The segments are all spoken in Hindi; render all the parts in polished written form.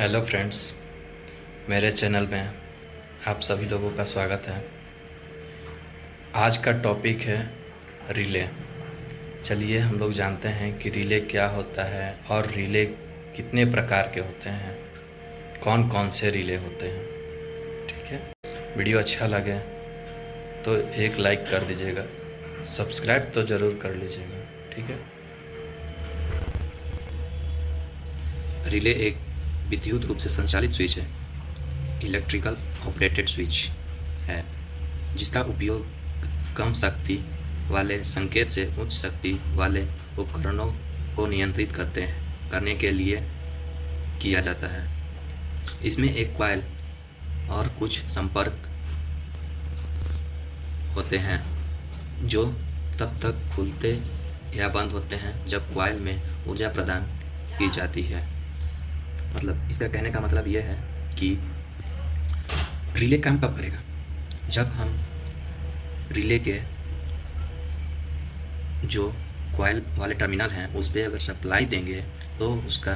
हेलो फ्रेंड्स, मेरे चैनल में आप सभी लोगों का स्वागत है। आज का टॉपिक है रिले। चलिए हम लोग जानते हैं कि रिले क्या होता है और रिले कितने प्रकार के होते हैं, कौन कौन से रिले होते हैं। ठीक है, वीडियो अच्छा लगे तो एक लाइक कर दीजिएगा, सब्सक्राइब तो ज़रूर कर लीजिएगा। ठीक है। रिले एक विद्युत रूप से संचालित स्विच है, इलेक्ट्रिकल ऑपरेटेड स्विच है, जिसका उपयोग कम शक्ति वाले संकेत से उच्च शक्ति वाले उपकरणों को नियंत्रित करने के लिए किया जाता है। इसमें एक कॉइल और कुछ संपर्क होते हैं जो तब तक खुलते या बंद होते हैं जब कॉइल में ऊर्जा प्रदान की जाती है। मतलब इसका कहने का मतलब यह है कि रिले काम कब करेगा? जब हम रिले के जो कॉइल वाले टर्मिनल हैं उस पर अगर सप्लाई देंगे तो उसका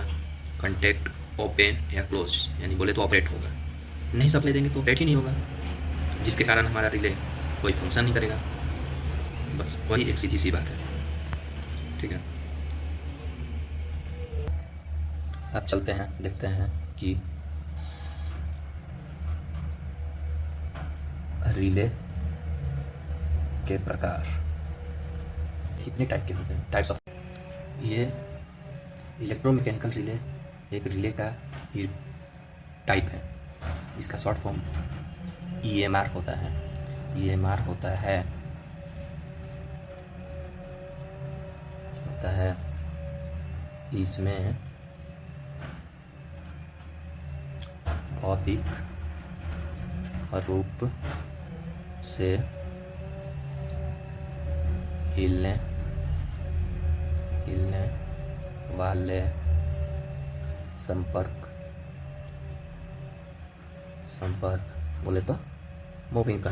कॉन्टैक्ट ओपन या क्लोज यानी बोले तो ऑपरेट होगा। नहीं सप्लाई देंगे तो ऑपरेट ही नहीं होगा, जिसके कारण हमारा रिले कोई फंक्शन नहीं करेगा। बस वही एक सीधी सी बात है। ठीक है, अब चलते हैं, देखते हैं कि रिले के प्रकार कितने टाइप के होते हैं, टाइप्स ऑफ। ये इलेक्ट्रोमैकेनिकल रिले एक रिले का ही टाइप है। इसका शॉर्ट फॉर्म ईएमआर होता है। ईएमआर होता है इसमें भौतिक रूप से हिलने वाले संपर्क बोले तो मूविंग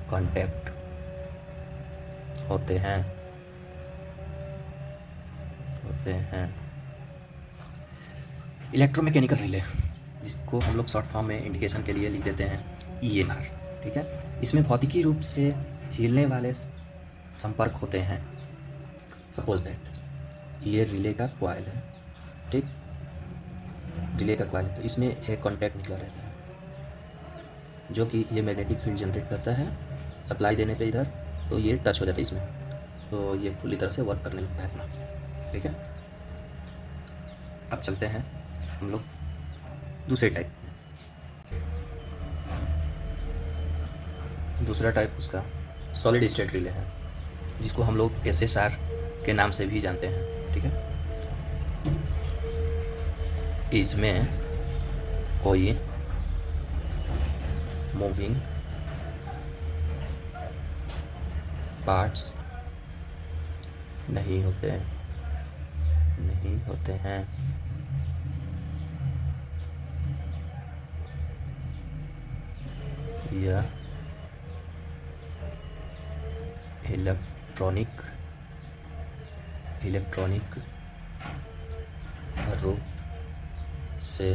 कॉन्टैक्ट होते हैं। इलेक्ट्रोमैकेनिकल रिले, जिसको हम लोग शॉर्ट फॉर्म में इंडिकेशन के लिए लिख देते हैं ईएमआर। ठीक है, इसमें भौतिकी रूप से हिलने वाले संपर्क होते हैं। सपोज दैट ये रिले का कॉइल है, ठीक, रिले का कॉइल है, तो इसमें एक कॉन्टैक्ट निकला रहता है जो कि ये मैग्नेटिक फील्ड जनरेट करता है। सप्लाई देने पे इधर तो ये टच हो जाता है इसमें, तो ये पूरी तरह से वर्क करने लगता है अपना। ठीक है, अब चलते हैं हम लोग दूसरे टाइप में। दूसरा टाइप उसका सॉलिड स्टेट रिले है, जिसको हम लोग एसएसआर के नाम से भी जानते हैं। ठीक है, इसमें कोई मूविंग पार्ट्स नहीं होते हैं। यह इलेक्ट्रॉनिक रूप से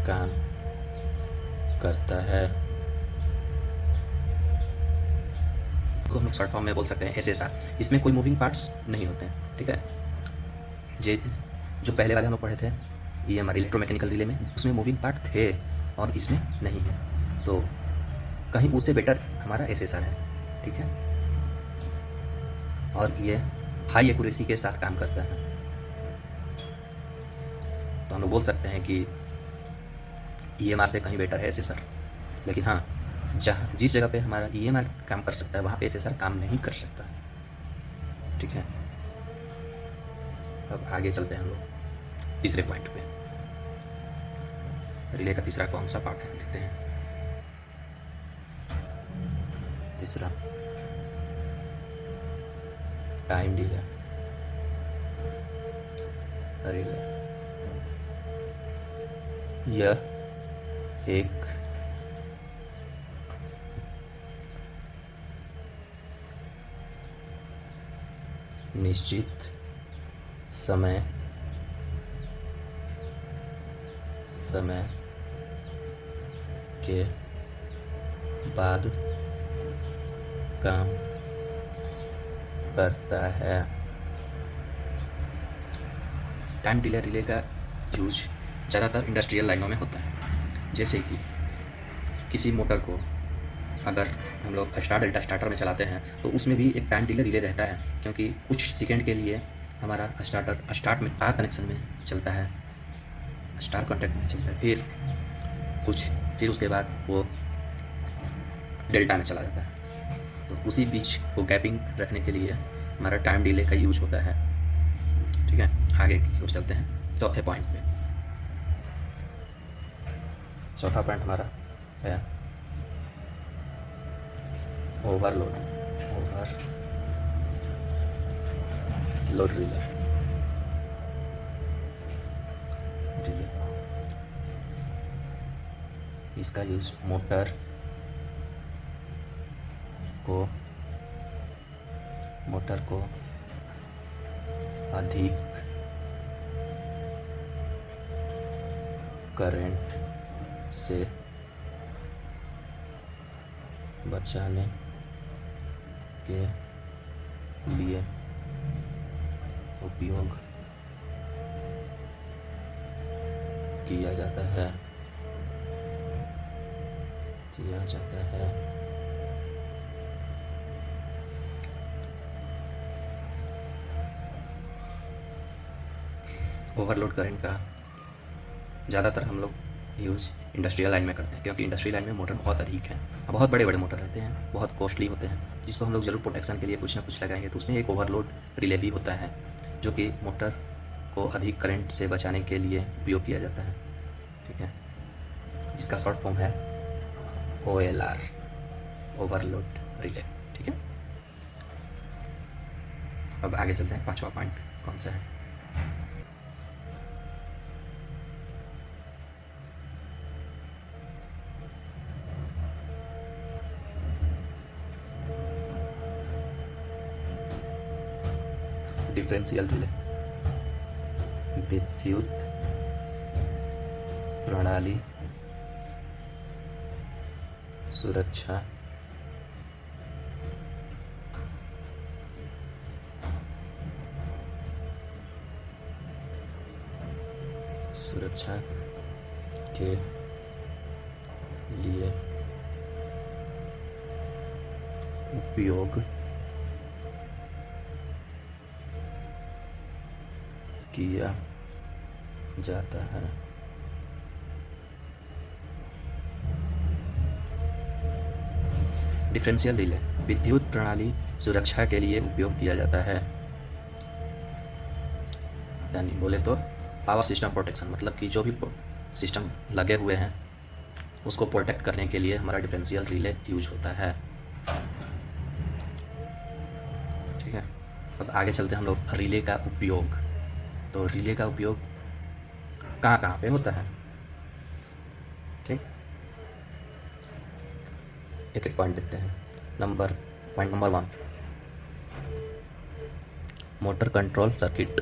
काम करता है। को हम लोग शॉर्ट फॉर्म में बोल सकते हैं एसएसआर। इसमें कोई मूविंग पार्ट्स नहीं होते हैं। ठीक है, जो पहले वाले हम लोग पढ़े थे ईएमआर इलेक्ट्रोमैकेनिकल रिले में, उसमें मूविंग पार्ट थे और इसमें नहीं है, तो कहीं उससे बेटर हमारा एसएसआर है। ठीक है, और ये हाई एक्यूरेसी के साथ काम करता है, तो हम लोग बोल सकते हैं कि ईएमआर से कहीं बेटर है एसएसआर। लेकिन हाँ, जिस जगह पे हमारा ईएमआर काम कर सकता है वहाँ पे एसएसआर काम नहीं कर सकता है। ठीक है, अब आगे चलते हैं हम लोग तीसरे पॉइंट पे। रिले का तीसरा कौन सा पार्ट है देखते हैं। तीसरा टाइम डिले रिले। यह एक निश्चित समय समय के बाद काम करता है। टाइम डिले रिले का यूज ज़्यादातर इंडस्ट्रियल लाइनों में होता है। जैसे कि किसी मोटर को अगर हम लोग स्टार डेल्टा स्टार्टर में चलाते हैं तो उसमें भी एक टाइम डिले रिले रहता है, क्योंकि कुछ सेकंड के लिए हमारा स्टार्टर स्टार्ट में स्टार कनेक्शन में चलता है, स्टार कॉन्टैक्ट में चलता है, फिर उसके बाद वो डेल्टा में चला जाता है। तो उसी बीच को गैपिंग रखने के लिए हमारा टाइम डिले का यूज होता है। ठीक है, आगे की ओर चलते हैं चौथे पॉइंट पे। चौथा पॉइंट हमारा है ओवरलोड रिले। इसका यूज मोटर को अधिक करंट से बचाने के लिए उपयोग किया जाता है। ओवरलोड करंट का ज़्यादातर हम लोग यूज़ इंडस्ट्रियल लाइन में करते हैं, क्योंकि इंडस्ट्रियल लाइन में मोटर बहुत अधिक है, बहुत बड़े बड़े मोटर रहते हैं, बहुत कॉस्टली होते हैं, जिसको हम लोग ज़रूर प्रोटेक्शन के लिए कुछ ना कुछ लगाएंगे। तो उसमें एक ओवरलोड रिले भी होता है, जो कि मोटर को अधिक करंट से बचाने के लिए उपयोग किया जाता है। ठीक है, जिसका शॉर्ट फॉर्म है OLR, ओवरलोड रिले। ठीक है, अब आगे चलते हैं। पांचवा पॉइंट कौन सा है? Differential relay. विद्युत प्रणाली सुरक्षा के लिए उपयोग किया जाता है। डिफरेंशियल रिले विद्युत प्रणाली सुरक्षा के लिए उपयोग किया जाता है, यानी बोले तो पावर सिस्टम प्रोटेक्शन, मतलब कि जो भी सिस्टम लगे हुए हैं उसको प्रोटेक्ट करने के लिए हमारा डिफरेंशियल रिले यूज होता है। ठीक है, अब आगे चलते हैं हम लोग रिले का उपयोग। तो रिले का उपयोग कहाँ कहाँ पे होता है? ठीक, एक एक पॉइंट देखते हैं। Point number 1, motor control circuit.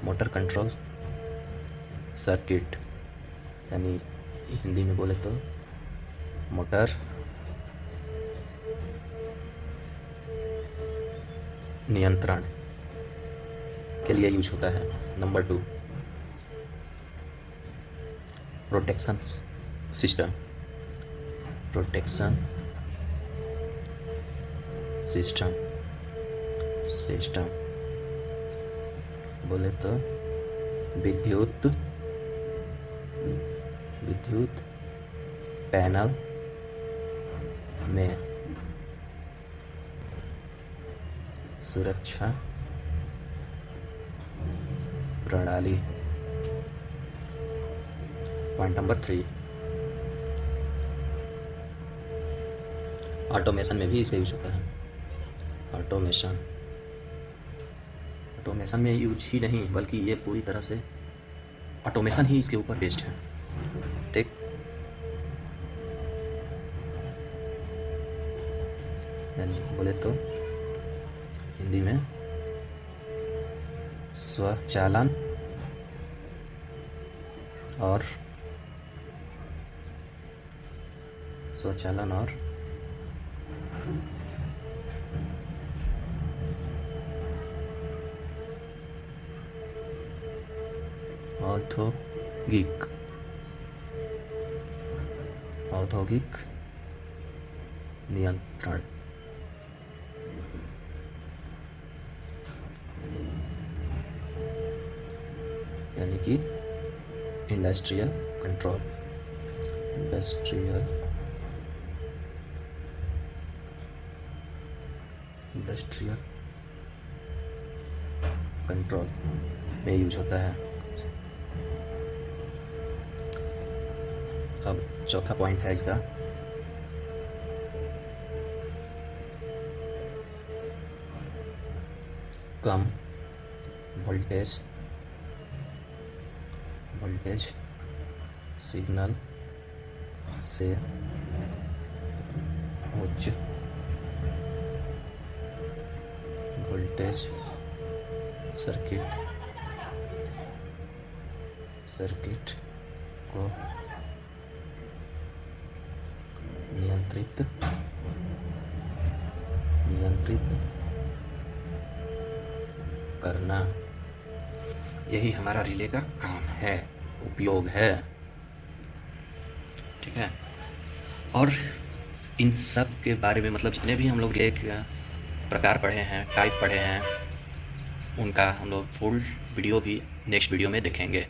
Motor control circuit यानी हिंदी में बोले तो मोटर नियंत्रण के लिए यूज होता है। Number 2, protection system. बोले तो विद्युत पैनल में सुरक्षा प्रणाली। पॉइंट नंबर 3, ऑटोमेशन में भी इसका यूज होता है। ऑटोमेशन में यूज ही नहीं बल्कि ये पूरी तरह से ऑटोमेशन ही इसके ऊपर बेस्ड है। ठीक, यानी बोले तो हिंदी में स्वचालन और औद्योगिक नियंत्रण। यानी कि इंडस्ट्रियल कंट्रोल। इंडस्ट्रियल कंट्रोल में यूज होता है। अब चौथा पॉइंट है इसका कम वोल्टेज सिग्नल से उच्च वोल्टेज सर्किट को नियंत्रित करना, यही हमारा रिले का काम है, उपयोग है। ठीक है। और इन सब के बारे में मतलब जितने भी हम लोग रिले के प्रकार पढ़े हैं, टाइप पढ़े हैं, उनका हम लोग फुल वीडियो भी नेक्स्ट वीडियो में देखेंगे।